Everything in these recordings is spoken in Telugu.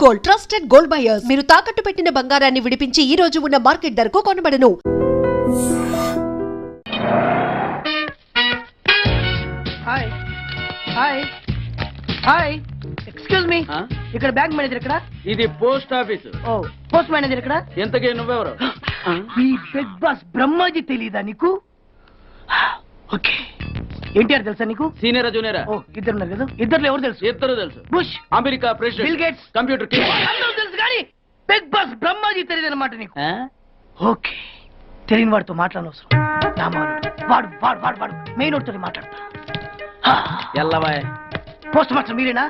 Gold, trusted gold buyers. మీరు తాకట్టు పెట్టిన బంగారాన్ని విడిపించి ఈ రోజు ఉన్న మార్కెట్ ధరకు కొనబడను. Hi hi hi excuse me, ఇక్కడ బ్యాంక్ మేనేజర్ ఇక్కడ. ఇది పోస్ట్ ఆఫీస్. ఓ పోస్ట్ మేనేజర్ ఇక్కడ. ఎంతకీ నువ్వెవరు? ఈ బిగ్ బాస్ బ్రహ్మాజీ తెలీదా నీకు? ఓకే, ఎన్టీఆర్ తెలుసా నీకు? సీనియరా జూనియరా? ఓ ఇద్దరు ఉన్నారు కదా, ఇద్దరు ఎవరు తెలుసు? ఇద్దరు తెలుసు. Bush, America president, bill gates, computer king. అందరూ తెలుసు కానీ బిగ్ బాస్ బ్రహ్మాజీ తెలియదు అనమాట నీకు. ఓకే, తెలియని వాడితో మాట్లాడనవసరం. నా మానుడు వాడు వాడు వాడు వాడు మెయిన్ వాడితో మాట్లాడతా. ఎల్లవాయ్ పోస్ట్ మాస్టర్ మీరేనా?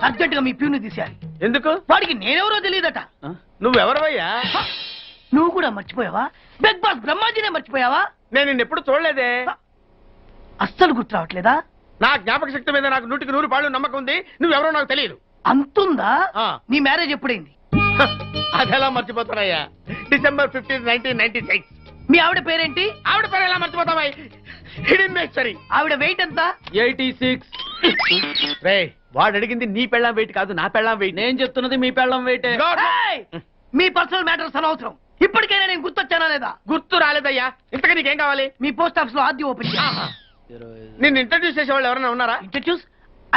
అర్జెంట్ గా మీ ప్యూని తీసేయాలి. ఎందుకు? వాడికి నేనెవరో తెలియదట. నువ్వెవరవయ్యా? నువ్వు కూడా మర్చిపోయావా? బిగ్ బాస్ బ్రహ్మాజీనే మర్చిపోయావా? నేను నిన్నెప్పుడు చూడలేదే. అస్సలు గుర్తు రావట్లేదా? నా జ్ఞాపక శక్తి మీద నాకు 100% నమ్మకం ఉంది. నువ్వెవరో నాకు తెలియదు. అంతుందా? ఆ. నీ మ్యారేజ్ ఎప్పుడైంది? అదెలా మర్చిపోతానయ్యా? December 15, 1996. మీ ఆవిడ పేరేంటి? ఆవిడ పేరు ఎలా మర్చిపోతావా? హిడెన్మేశ్వరి. ఆవిడ వెయిట్ ఎంత? 86. రే, వాడు అడిగింది నీ పెళ్ళాం వెయిట్ కాదు, నా పెళ్ళాం వెయిట్. నేను చెప్తున్నది మీ పెళ్ళాం వెయిట్. ఏయ్! మీ పర్సనల్ మ్యాటర్స్ అనవసరం. ఇప్పటికైనా నేను గుర్తొచ్చానా లేదా? గుర్తు రాలేదయ్యా. ఇంతగా నీకేం కావాలి? మీ పోస్ట్ ఆఫీస్ లో ఆద్యం ఓపెన్ నిన్ను ఇంట్రడ్యూస్ చేసే వాళ్ళు ఎవరైనా ఉన్నారా? ఇంట్రడ్యూస్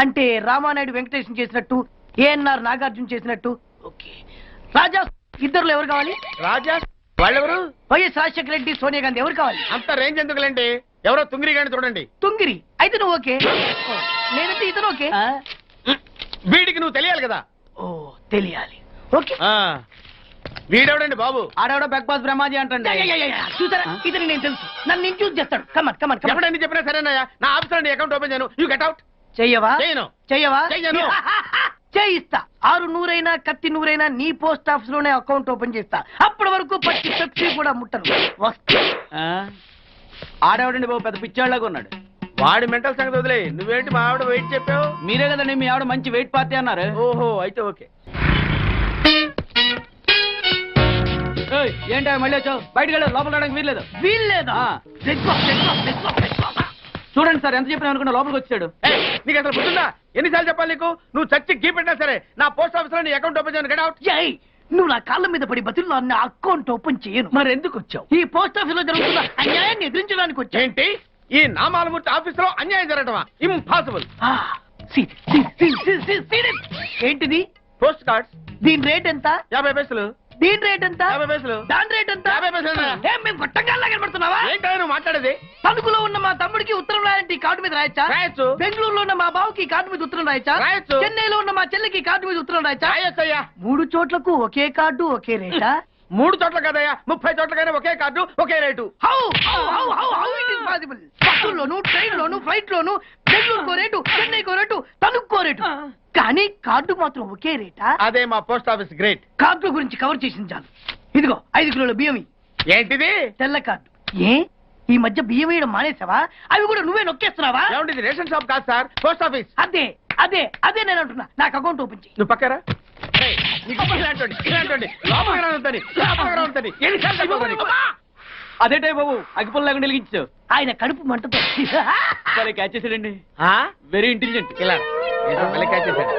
అంటే రామానాయుడు వెంకటేశం చేసినట్టు, ఏఎన్ఆర్ నాగార్జున చేసినట్టు. ఓకే, రాజా ఇద్దరులో ఎవరు కావాలి? రాజా వాళ్ళెవరు? వైఎస్ రాజశేఖర రెడ్డి, సోనియా గాంధీ ఎవరు కావాలి? అంత రేంజ్ ఎందుకులేండి, ఎవరో తుంగిరి గాని చూడండి. తుంగిరి అయితే నువ్వు ఓకే, నేనంటే ఇతను ఓకే. వీడికి నువ్వు తెలియాలి కదా. ఓ తెలియాలి. ఓకే, వీడెవడండి బాబు? ఆడవిడ బిగ్ బాస్ బ్రహ్మాజీ అంటే చూసారా, ఇతని నేను తెలుసు. నన్ను ఇంట్రడ్యూస్ చేస్తాడు. Come on come on come on. ఎప్పుడైనా చెప్పినా సరేనయ్యా. నా ఆఫీస్ లో అకౌంట్ ఓపెన్ చేయను. You get out. చెయ్యవా? చేయను. చెయ్యవా? చెయ్యను. చేయిస్తా. 6 నూరైనా కత్తి నూరైనా నీ పోస్ట్ ఆఫీస్ లోనే అకౌంట్ ఓపెన్ చేస్తా. అప్పటి వరకు పచ్చి పెప్సీ కూడా ముట్టను. వస్తా. ఆడేవాడండి బాబు, పెద్ద పిచ్చాళ్ళగా ఉన్నాడు. వాడి మెంటల్ సంగతి వదిలే. నువ్వేంటి మా ఆవిడ వెయిట్ చెప్పావు? మీరే కదండి మీ ఆవిడ మంచి వెయిట్ పార్టీ అన్నారు. ఓహో, అయితే ఓకే. ఏంటా మళ్ళీ వచ్చావు? బయటకు వెళ్ళదు, లోపల రావడానికి వీల్లేదు. వీల్లేదా? చూడండి సార్, ఎంత చెప్పినా అనుకున్నా లోపలికి వచ్చాడు. నీకు అసలు గుర్తుందా? ఎన్నిసార్లు చెప్పాలి నీకు? నువ్వు చచ్చి గీ పెట్టినా సరే నా పోస్ట్ ఆఫీస్ లో నీ అకౌంట్ ఓపెన్ చేయను. Get out. నువ్వు నా కాళ్ళ మీద పడి బతుల్లో నా అకౌంట్ ఓపెన్ చేయను. మరి ఎందుకు వచ్చావు? ఈ పోస్ట్ ఆఫీస్ లో జరుగుతున్న అన్యాయాన్ని ఎదిరించడానికి వచ్చా. ఏంటి? ఈ నామాలమూర్తి ఆఫీస్ లో అన్యాయం జరగటమా? ఇంపాసిబుల్. ఏంటిది? Post cards. దీని రేట్ ఎంత? 50 పైసలు. దీని రేట్ ఎంత? 50 పైసలు. దాని రేట్ ఎంత? 50 పైసలు. మేము గొట్టంగాల్లా కనబడుతున్నావా? ఏంటో నువ్వు మాట్లాడేది? తణుకులో ఉన్న మా తమ్ముడికి ఉత్తరం రాయాలంటే కార్డు మీద రాయచ్చా? రాయొచ్చు. బెంగళూరులో ఉన్న మా బావుకి కార్డు మీద ఉత్తరం రాయచ్చా? రాయొచ్చు. చెన్నైలో ఉన్న మా చెల్లికి కార్డు మీద ఉత్తరం రాయచ్చా? రాయొచ్చయ్యా. 3 చోట్లకు ఒకే కార్డు ఒకే రేటా? 3 చోట్ల కదయ్యా, 30 చోట్లకైనా ఒకే కార్డు ఒకే రేటు. బస్సుల్లోను, ట్రైన్ లోను, ఫ్లైట్ లోను బెంగళూరుకో రేటు, చెన్నైకో రేటు, తణుక్కో రేటు. కానీ కార్డు మాత్రం ఒకే రేటా? అదే మా పోస్ట్ ఆఫీస్ గ్రేట్. కార్డు గురించి కవర్ చేసింది చాలు. ఇదిగో 5 కిలోల బియ్యం. ఏంటిది? తెల్ల కార్డు. ఏ ఈ మధ్య బియ్యం వేయడం మానేసావా? అవి కూడా నువ్వే నొక్కేస్తున్నావా? ఏమంటే రేషన్ షాప్ కాదు సార్, పోస్ట్ ఆఫీస్. అదే అదే అదే నేను అంటున్నా. నాకు అకౌంట్ ఓపెన్ చేయి. నువ్వు పక్కరా. అదే టైం బాబు, అగ్గిపుల్ల లేకుండా వెలిగించావు. ఆయన కడుపు మంటతో క్యాచ్ చేసాడండి. Very intelligent. ఇలా క్యాచ్ చేశాడు.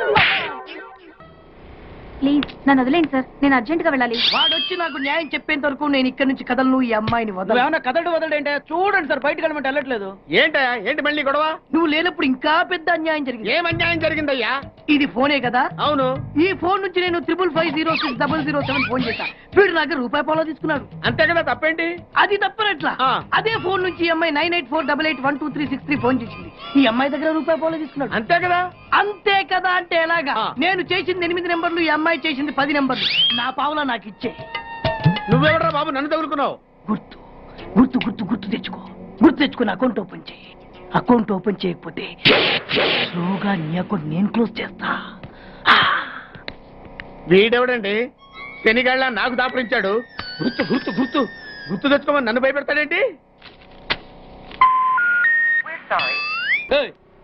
ప్లీజ్ నన్ను వదిలేండి సార్, నేను అర్జెంట్ గా వెళ్ళాలి. వాడొచ్చి నాకు న్యాయం చెప్పేంత వరకు నేను ఇక్కడి నుంచి కదలను. ఈ అమ్మాయిని వదలు. ఏమన్నా కదలడు వదలంటే చూడండి సార్, బయటకు వెళ్ళమంటే వెళ్ళట్లేదు. ఏంటయ్యా? ఏంటి మళ్ళీ గొడవ? నువ్వు లేనప్పుడు ఇంకా పెద్ద అన్యాయం జరిగింది. ఏం అన్యాయం జరిగిందయ్యా? ఇది ఫోనే కదా? అవును. ఈ ఫోన్ నుంచి నేను 555060007 ఫోన్ చేశా. వీడు నాకు ₹1 తీసుకున్నాడు. అంతే కదా, తప్పేంటి? అది తప్పనట్లా. అదే ఫోన్ నుంచి ఈ అమ్మాయి 984888123363 ఫోన్ చేసింది. ఈ అమ్మాయి దగ్గర ₹1 తీసుకున్నాడు. అంతే కదా? అంతే కదా అంటే ఎలాగా? నేను చేసింది 8 నెంబర్లు, ఈ అమ్మాయి చేసింది 10 నెంబర్లు. నా పావులా నాకు ఇచ్చే. నువ్వెవడరా బాబు నన్ను తగులుకున్నావు? గుర్తు గుర్తు గుర్తు గుర్తు తెచ్చుకో. గుర్తు తెచ్చుకుని అకౌంట్ ఓపెన్ చేయి. అకౌంట్ ఓపెన్ చేయకపోతే స్లోగా నీ అకౌంట్ నేను క్లోజ్ చేస్తా. వీడెవడండి? శనిగాళ్ళ నాకు దాపరించాడు. గుర్తు గుర్తు గుర్తు గుర్తు తెచ్చుకోమని నన్ను భయపెడతాడేంటి?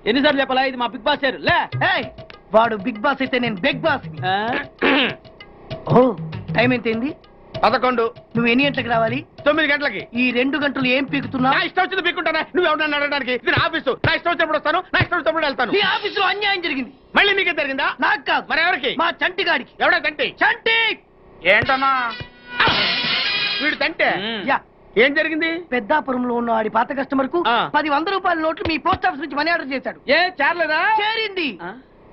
ఎన్నిసార్లు చెప్పాలా? ఇది మా బిగ్ బాస్ సార్. లే, వాడు బిగ్ బాస్ అయితే నేను బిగ్ బాస్. ఓ టైం ఎంతైంది? 11. నువ్వు ఎన్ని గంటలకు రావాలి? 9 గంటలకి. ఈ 2 గంటలు ఏం పీకుతున్నావు? నా ఇష్టం వచ్చింది పీక్కుంటానా? నువ్వు ఎవరన్నా అడగడానికి? ఇది నా ఆఫీసు. నా ఇష్టం వచ్చినప్పుడు వస్తాను, నా ఇష్టం వచ్చినప్పుడు వెళ్తాను. నీ ఆఫీసులో అన్యాయం జరిగింది. మళ్ళీ నీకే జరిగిందా? నాకు కాదు. మరి ఎవరికి? మా చంటి గాడికి. ఎవడా తంటి? చంటి ఏంటన్నా వీడు తంటే? యా, ఏం జరిగింది? పెద్దాపురంలో ఉన్న వాడి పాత కస్టమర్ కు ఆ. 10 రూపాయల నోట్లు మీ పోస్ట్ ఆఫీస్ నుంచి మనీ ఆర్డర్ చేశాడు. ఏ చేరలేదా? చేరింది.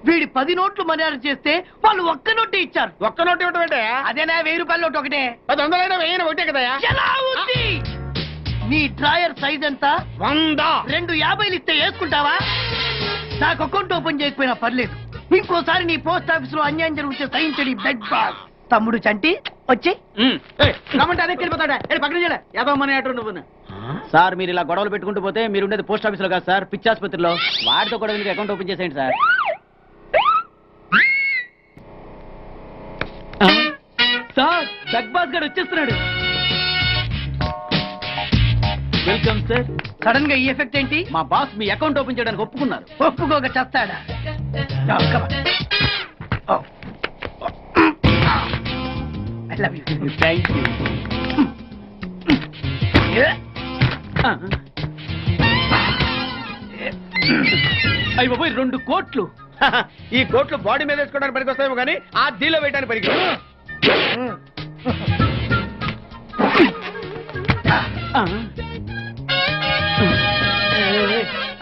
వీడి 10 నోట్లు మనీ ఆర్డర్ చేస్తే వాళ్ళు ఒక్క నోటు ఇచ్చారు. ఒక్క నోటు ఇవ్వటం ఏంటే? అదేనా 1000 రూపాయల నోటు ఒకటే. 100 వెయ్యి ఒకటే కదా? ఎలా ఉంది? నీ డ్రాయర్ సైజ్ ఎంత? 100. 2 50 ఇస్తే వేసుకుంటావా? నాకు అకౌంట్ ఓపెన్ చేయకపోయినా పర్లేదు. ఇంకోసారి నీ పోస్ట్ ఆఫీస్ లో అన్యాయం జరిగితే సహించడి బెడ్ బాస్. తమ్ముడు చంటి వచ్చి రమ్మంటే అదే వెళ్ళిపోతాడా? పక్కన చేయలే యాదవ మనీ ఆర్డర్ నువ్వు. సార్ మీరు ఇలా గొడవలు పెట్టుకుంటూ పోతే మీరు ఉండేది పోస్ట్ ఆఫీస్ లో కాదు సార్, పిచ్చి ఆసుపత్రిలో. వాడితో కూడా మీకు అకౌంట్ ఓపెన్ చేసేయండి సార్. సార్ బెగ్ బాస్ గడు వచ్చేస్తున్నాడు. Welcome sir. సడన్ గా ఈ ఎఫెక్ట్ ఏంటి? మా బాస్ మీ అకౌంట్ ఓపెన్ చేయడానికి ఒప్పుకున్నారు. ఒప్పుకోక చేస్తాడా? Thank you. అయ్యి బాబోయ్ 2 కోట్లు. ఈ కోట్లు బాడీ మీద వేసుకోవడానికి పనికి వస్తాయేమో కానీ ఆ దీలో వేయడానికి పనికి రావు.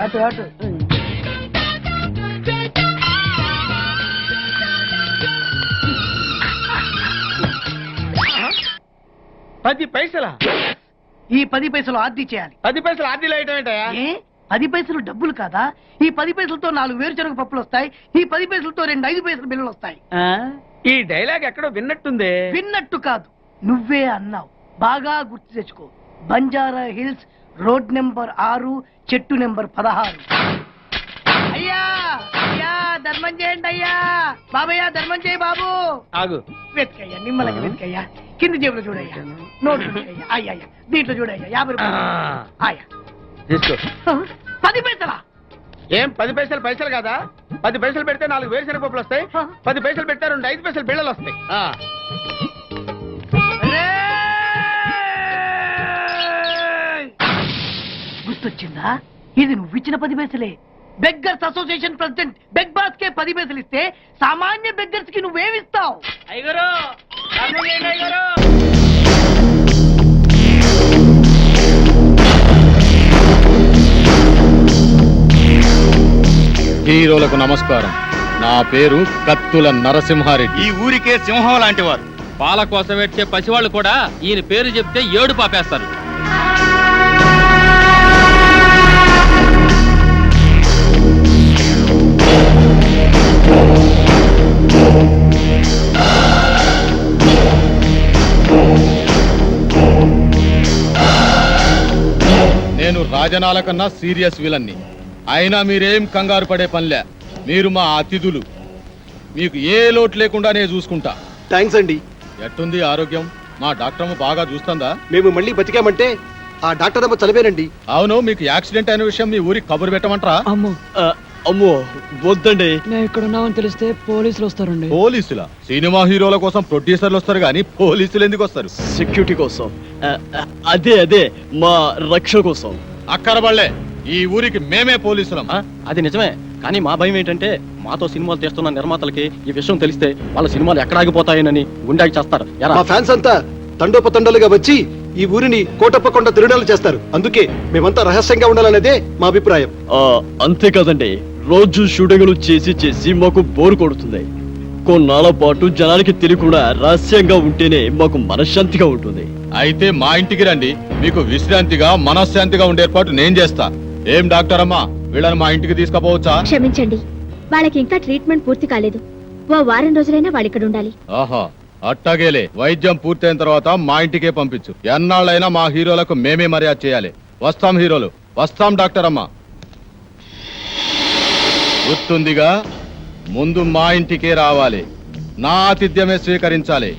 అటు అటు. పది పైసలా? ఈ 10 పైసలు ఆర్డీ చేయాలి. 10 పైసలు ఆర్డీలో వేయటం ఏంటయా? ఏ 10 పైసలు డబ్బులు కాదా? ఈ 10 పైసలతో 4 వేరుశనగ పప్పులు వస్తాయి. ఈ 10 పైసలతో 2 5 పైసల బిల్లులు వస్తాయి. ఈ డైలాగ్ ఎక్కడో విన్నట్టుంది. విన్నట్టు కాదు, నువ్వే అన్నావు. బాగా గుర్తు తెచ్చుకో. బంజారా హిల్స్, రోడ్ నెంబర్ 6, చెట్టు నెంబర్ 16. అయ్యా అయ్యా ధర్మం చేయండి అయ్యా. బాబయ్య ధర్మం చేయి బాబు. ఆగు. వెతికయ్యా, నిమ్మలంగా వెతికయ్యా. కింది జేబులో చూడయ్యా. నోట్లు చూడయ్యా. అయ్యా అయ్యా దీంట్లో చూడయ్యా. 50 రూపాయలు. అయ్యా తీసుకో. 10 పైసలా? ఏం 10 పైసలు పైసలు కాదా? 10 పైసలు పెడితే 4 వేరుశనగ పప్పులు వస్తాయి. 10 పైసలు పెడితే 2 5 పైసలు బిళ్ళలు వస్తాయి. గుర్తొచ్చిందా? ఇది నువ్వు ఇచ్చిన 10 పైసలే. Beggars association president beg boss కే 10 పైసలు ఇస్తే సామాన్య బెగ్గర్స్ కి నువ్వేమిస్తావు? హీరోలకు నమస్కారం. నా పేరు కత్తుల నరసింహారెడ్డి. ఈ ఊరికే సింహం లాంటి వారు. పాల కోసం వచ్చే పసివాళ్ళు కూడా ఈయన పేరు చెప్తే ఏడు పాపేస్తారు. నేను రాజనాల కన్నా సీరియస్ విలన్ని. అయినా మీరేం కంగారు పడే పనిలే. మీరు మా అతిథులు. మీకు ఏ లోటు లేకుండా నేను చూసుకుంటా. థ్యాంక్స్ అండి. ఎట్టుంది ఆరోగ్యం? మా డాక్టర్ బాగా చూస్తుందా? మేము మళ్ళీ బతికామంటే ఆ డాక్టర్ అమ్మ చదివేనండి. అవును, మీకు యాక్సిడెంట్ అయిన విషయం మీ ఊరికి కబురు పెట్టమంటారా? అమ్మో వద్దండి. నేను ఇక్కడ ఉన్నామని తెలిస్తే పోలీసులు వస్తారండి. పోలీసులా? సినిమా హీరోల కోసం ప్రొడ్యూసర్లు వస్తారు కానీ పోలీసులు ఎందుకు వస్తారు? సెక్యూరిటీ కోసం. అదే మా రక్షణ కోసం. అక్కరబళ్ళే, ఈ ఊరికి మేమే పోలీసులం. అది నిజమే, కానీ మా భయం ఏంటంటే మాతో సినిమాలు తీస్తున్న నిర్మాతలకి ఈ విషయం తెలిస్తే వాళ్ళ సినిమాలు ఎక్కడ ఆగిపోతాయనని గుండాకి చేస్తారు. మా ఫ్యాన్స్ అంతా తండోపతండాలుగా వచ్చి ఈ ఊరిని కోటప్పకొండ తిరునాలు చేస్తారు. అందుకే మేమంతా రహస్యంగా ఉండాలనేదే మా అభిప్రాయం. అంతే కదండి, రోజు షూటింగ్లు చేసి మాకు బోరు కొడుతుంది. కొన్నాళ్ళ పాటు జనానికి తెలియకుండా రహస్యంగా ఉంటేనే మాకు మనశ్శాంతిగా ఉంటుంది. అయితే మా ఇంటికి రండి, మీకు విశ్రాంతిగా మనశ్శాంతిగా ఉండే ఏర్పాటు నేను చేస్తా. ఏం డాక్టర్ అమ్మా, వీళ్ళని మా ఇంటికి తీసుకుపోవచ్చా? క్షమించండి, వాళ్ళకి ఇంకా ట్రీట్మెంట్ పూర్తి కాలేదు. ఓ వారం రోజులైనా వాళ్ళు ఇక్కడ ఉండాలి. ఆహా, అట్టాగేలే. వైద్యం పూర్తయిన తర్వాత మా ఇంటికే పంపించు. ఎన్నాళ్ళైనా మా హీరోలకు మేమే మర్యాద చేయాలి. వస్తాం హీరోలు, వస్తాం డాక్టర్ అమ్మా. గుర్తుందిగా, ముందు మా ఇంటికే రావాలి, నా ఆతిథ్యమే స్వీకరించాలి.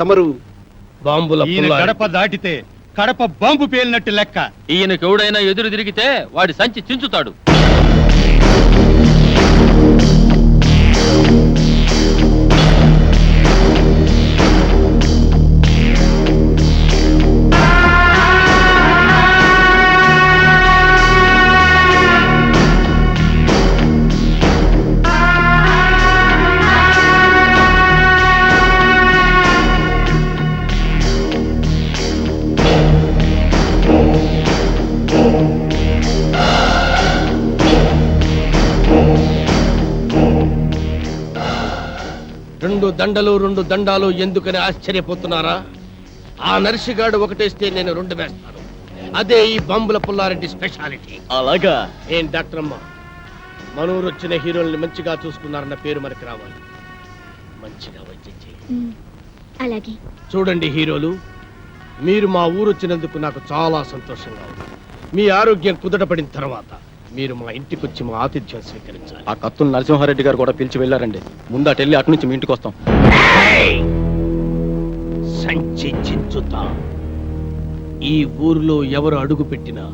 తమరు బాంబుల గడప దాటితే కడప బాంబు పేలినట్టు లెక్క. ఈయనకు ఎవడైనా ఎదురు తిరిగితే వాడి సంచి చించుతాడు. రెండు దండాలు ఎందుకని ఆశ్చర్యపోతున్నారా? ఆ నర్సిగాడు ఒకటేస్తే నేను 2 వేస్తాను. అదే ఈ బాంబుల పుల్లారెడ్డి స్పెషాలిటీ. అలాగా? ఏం డాక్టర్ అమ్మా, మనూరు వచ్చిన హీరోల్ని మంచిగా చూసుకున్నారన్న పేరు మనకి రావాలి. మంచిగా వైద్యం చేయండి. అలాగే. చూడండి హీరోలు, మీరు మా ఊరు వచ్చినందుకు నాకు చాలా సంతోషంగా ఉంది. మీ ఆరోగ్యం కుదటపడిన తర్వాత మీరు మా ఇంటికి వచ్చి మా ఆతిథ్యం స్వీకరించాలి. ఆ కత్తులు నరసింహారెడ్డి గారు కూడా పిలిచి వెళ్ళారండి. ముందు అటు వెళ్ళి అక్కడి నుంచి మీ ఇంటికి వస్తాం. సంచి చించుతా. ఈ ఊరిలో ఎవరు అడుగు పెట్టినా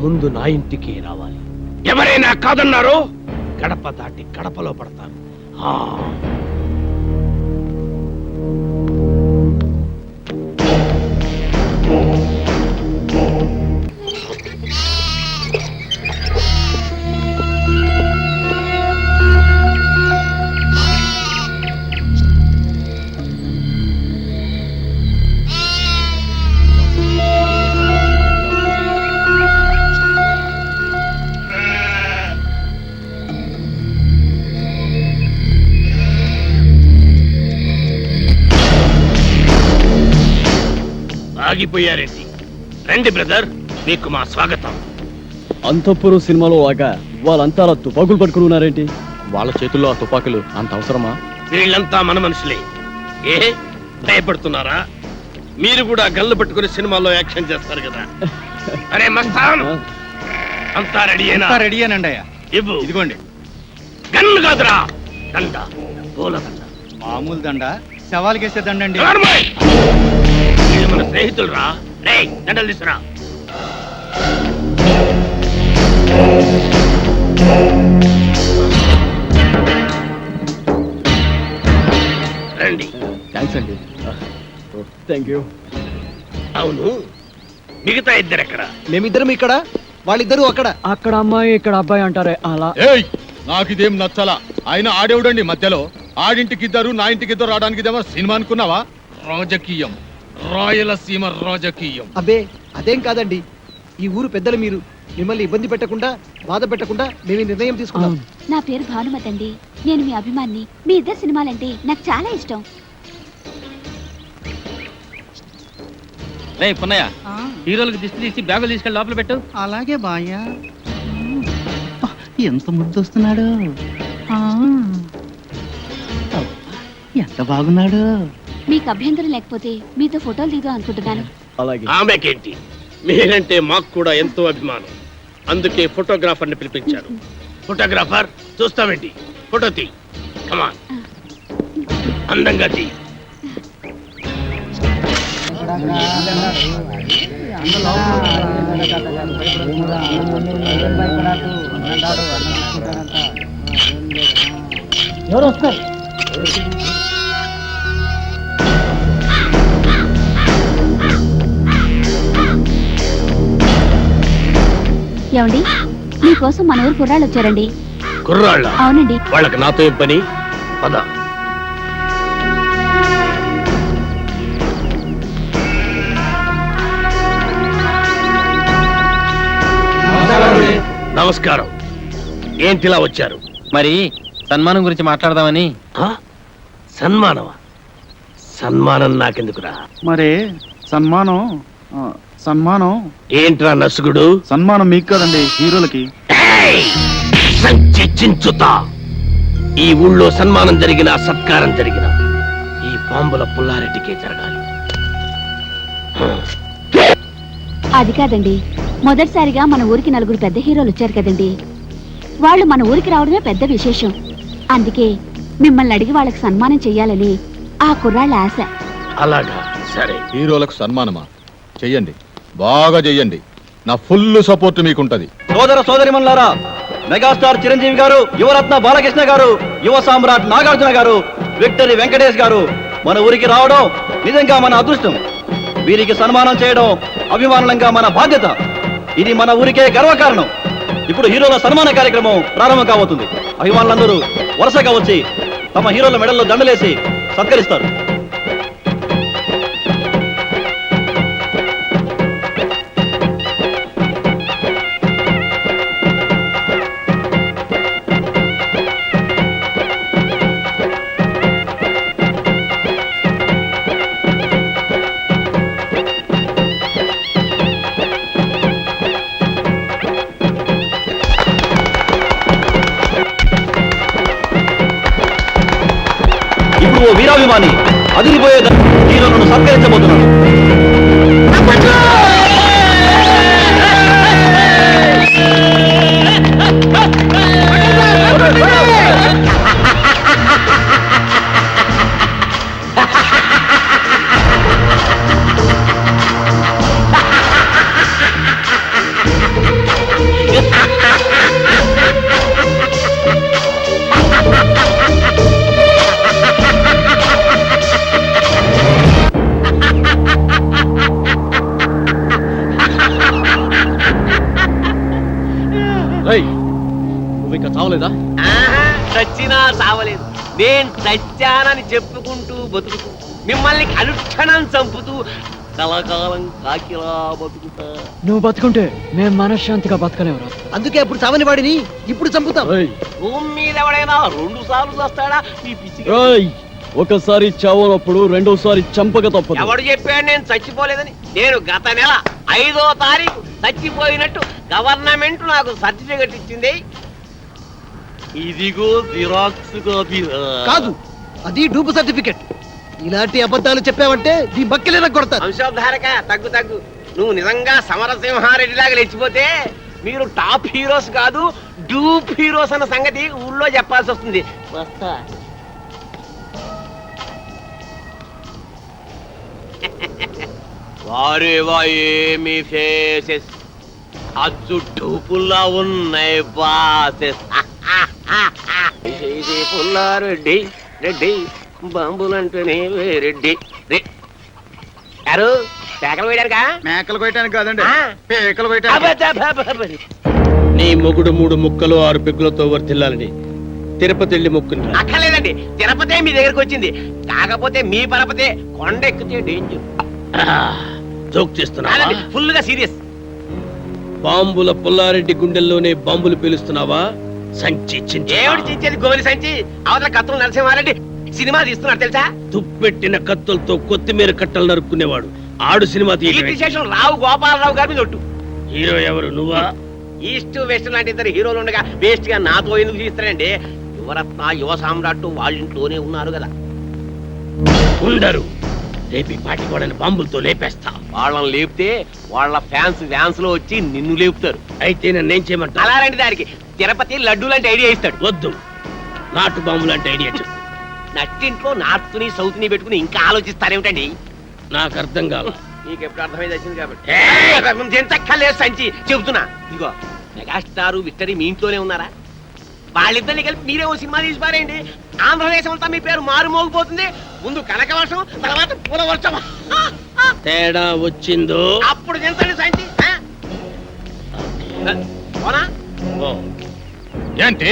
ముందు నా ఇంటికి రావాలి. ఎవరైనా కాదన్నారో గడప దాటి గడపలో పడతాను. ఆగిపోయారండి. రండి బ్రదర్, మీకు మా స్వాగతం. అంతఃపురం సినిమాలో లాగా వాళ్ళంతా అలా తుపాకులు పట్టుకుని ఉన్నారేంటి? వాళ్ళ చేతుల్లో ఆ తుపాకులు అంత అవసరమా? వీళ్ళంతా మన మనుషులే. ఏ భయపడుతున్నారా? మీరు కూడా గన్లు పట్టుకుని సినిమాల్లో యాక్షన్ చేస్తారు కదా. అరే మస్తాన్, అంతా రెడీయేనా? రెడీయేనండి అయ్యా. ఇవ్వు. ఇదిగోండి. గన్ను కాదురా, దండ, పూల దండ. మామూలు దండ, సవాల్కేసే దండండి. నోర్మోయ్! వీళ్ళు మన స్నేహితులు రా. రే, దండలు తీసురా. రండి. థ్యాంక్స్ అండి. Thank you. అవును, మిగతా ఇద్దరు ఎక్కడ? మేమిద్దరం ఇక్కడ, వాళ్ళిద్దరూ అక్కడ. అక్కడ అమ్మాయి ఇక్కడ అబ్బాయి అంటారే అలా. ఏయ్, నాకిదేం నచ్చలా. ఆయన ఆడేవుడండి మధ్యలో. ఆడింటికిద్దరు, నా ఇంటికిద్దరు రావడానికి ఇదేమో సినిమా అనుకున్నావా? రాజకీయం, రాయలసీమ రాజకీయం. అబ్బే అదేం కాదండి. ఈ ఊరు పెద్దలు మీరు. మిమ్మల్ని ఇబ్బంది పెట్టకుండా, బాధ పెట్టకుండా మేము ఈ నిర్ణయం తీసుకున్నాం. నా పేరు భానుమతి అండి. నేను మీ అభిమాన్ని. మీ ఇద్దరు సినిమాలంటే నాకు చాలా ఇష్టం. రే పున్నయ్య, హీరోలకు దిష్టి తీసి బ్యాగులు తీసుకెళ్ళి లోపల పెట్టు. అలాగే బాయ్యా. ఎంత ముద్దొస్తున్నాడు, ఎంత బాగున్నాడు. మీకు అభ్యంతరం లేకపోతే మీతో ఫోటోలు దిగుదాం అనుకుంటున్నాను. అలాగే. ఆమెకేంటి, మీరంటే మాకు కూడా ఎంతో అభిమానం. అందుకే ఫోటోగ్రాఫర్ని పిలిపించారు. ఫోటోగ్రాఫర్, చూస్తావేంటి? ఫోటో తీ. కమాన్, అందంగా తీ. ఎవరు వస్తారు? ఏమండి, మీకోసం మన ఊరు కుర్రాళ్ళు వచ్చారండి. కుర్రాళ్ళ? అవునండి. వాళ్ళకి నాతో ఏం పని? పద. నమస్కారం. ఏంటిలా వచ్చారు? మరి సన్మానం గురించి మాట్లాడదామని. సన్మానమా? సన్మానం నాకెందుకురా? మరి సన్మానం సన్మానం ఏంట్రా నసుగుడు? సన్మానం మీకు కదండి, హీరోలకి. సంచి చించుతా. ఈ ఊళ్ళో సన్మానం జరిగినా, సత్కారం జరిగినా ఈ బాంబుల పుల్లారెడ్డికే జరగాలి. అది కాదండి, మొదటిసారిగా మన ఊరికి 4 పెద్ద హీరోలు వచ్చారు కదండి. వాళ్ళు మన ఊరికి రావడమే పెద్ద విశేషం. అందుకే మిమ్మల్ని అడిగి వాళ్ళకి సన్మానం చెయ్యాలని ఆ కుర్రాళ్ళ ఆశ. అలాగా, సరే. హీరోలకు సన్మానమా? చెయ్యండి, బాగా చెయ్యండి. నా ఫుల్ సపోర్ట్ మీకుంటది. సోదర సోదరిమణులారా, మెగాస్టార్ చిరంజీవి గారు, యువరత్న బాలకృష్ణ గారు, యువ సామ్రాట్ నాగార్జున గారు, విక్టరీ వెంకటేష్ గారు మన ఊరికి రావడం నిజంగా మన అదృష్టం. వీరికి సన్మానం చేయడం అభిమానంగా మన బాధ్యత. ఇది మన ఊరికే గర్వకారణం. ఇప్పుడు హీరోల సన్మాన కార్యక్రమం ప్రారంభం కాబోతుంది. అభిమానులందరూ వరుసగా వచ్చి తమ హీరోల మెడల్లో దండలేసి సత్కరిస్తారు. ఇప్పుడు ఓ వీరాభిమాని అదిరిపోయే హీరోలను సత్కరించబోతున్నాడు. నువ్వు ఇంకా చావలేదా? చచ్చినా చావలేదు. నేను చచ్చానని చెప్పుకుంటూ బతుకుతూ మిమ్మల్ని అనుక్షణం చంపుతూ కలకాలం కాకిలా బతుకుతా. నువ్వు బతుకుంటే మేము మనశ్శాంతిగా బతకలేవురా. అందుకే అప్పుడు చావని వాడిని ఇప్పుడు చంపుతాం. భూమి మీద ఎవడైనా 2 సార్లు వస్తాడా? ఈ పిచ్చి ఒకసారి చావనప్పుడు రెండోసారి చంపక తప్పదు. ఎవడు చెప్పాడు నేను చచ్చిపోలేదని? నేను గత నెల 5వ తారీఖు చచ్చిపోయినట్టు గవర్నమెంట్ నాకు సర్టిఫికెట్ ఇచ్చింది. ఇదిగో జిరాక్స్ కాపీ. కాదు, అది డూపు సర్టిఫికెట్. ఇలాంటి అబద్ధాలు చెప్పావంటే నీ బక్కిలేన కొడతాను. వంశోద్ధారక తగ్గు తగ్గు. నువ్వు నిజంగా సమరసింహారెడ్డిలాగా లేచిపోతే మీరు టాప్ హీరోస్ కాదు, డూప్ హీరోస్ అన్న సంగతి ఊళ్ళో చెప్పాల్సి వస్తుంది. వస్తా. వారేవా ఏమి ఫేసెస్, అచ్చు డూపుల్లా ఉన్నాయి బాసెస్. పుల్లారెడ్డి రెడ్డి బాంబులంటేనే రెడ్డి గారు పేకలు వేయడానికా? మేకలు కొయ్యటానికి కాదండి, ఆ. పేకలు కొయ్యటానికి. అబ్బబ్బబ్బబ్బ. నీ మొగుడు 3 ముక్కలు 6 పెగ్గులతో వర్తిల్లాలని తిరుపతి వెళ్ళి మొక్కుని. అక్కర్లేదండి, తిరుపతి మీ దగ్గరకు వచ్చింది. కాకపోతే మీ పరపతే కొండ ఎక్కితే డేంజర్. జోక్ చేస్తున్నా? ఫుల్ గా సీరియస్. బాంబుల పుల్లారెడ్డి గుండెల్లోనే బాంబులు పేలుస్తున్నావా? సంచి ఏమిటి చించేది? గోవిని సంచి. అవతల కత్తులు నరసింహారెడ్డి సినిమా తీస్తున్నాడు తెలుసా? తుప్పెట్టిన కత్తులతో కొత్తిమీర కట్టలు నరుక్కునేవాడు ఆడు సినిమా తీయడం. రావు గోపాలరావు గారి మీద ఒట్టు. హీరో ఎవరు? నువ్వా? ఈస్ట్ వెస్ట్ లాంటి 2 హీరోలు ఉండగా వేస్ట్ గా నాతో ఎందుకు తీస్తారండి? యువరత్న యువ సామ్రాట్ వాళ్ళ ఇంట్లోనే ఉన్నారు కదా. ఉండరు. రేపు పాటి వాళ్ళని బాంబులతో లేపేస్తా. వాళ్ళని లేపితే వాళ్ళ ఫ్యాన్స్ లో వచ్చి నిన్ను లేపుతారు. అయితే నన్నేం చేయమంటా? అలాంటి దానికి తిరుపతి లడ్డు లాంటి ఐడియా ఇస్తాడు. వద్దు, నాటు బాంబు లాంటి ఐడియా చెప్పు. నట్టింట్లో నార్త్ ని సౌత్ ని పెట్టుకుని ఇంకా ఆలోచిస్తారేమిటండి? నాకు అర్థం కాదు. నీకు ఎప్పుడు అర్థమైంది వచ్చింది కాబట్టి ఎంతక్కర్లేదు సంచి చెబుతున్నా. ఇదిగో మెగాస్టార్ విక్టరీ మీ ఇంట్లోనే ఉన్నారా? వాళ్ళిద్దరిని కలిపి మీరే ఓ సినిమా తీసి పారేయండి. ఆంధ్రదేశం అంతా మీ పేరు మారుమోగిపోతుంది. ముందు కనకవర్షం, తర్వాత పూలవర్షం. తేడా వచ్చిందో అప్పుడు ఎంతండి సంచి. ఏంటి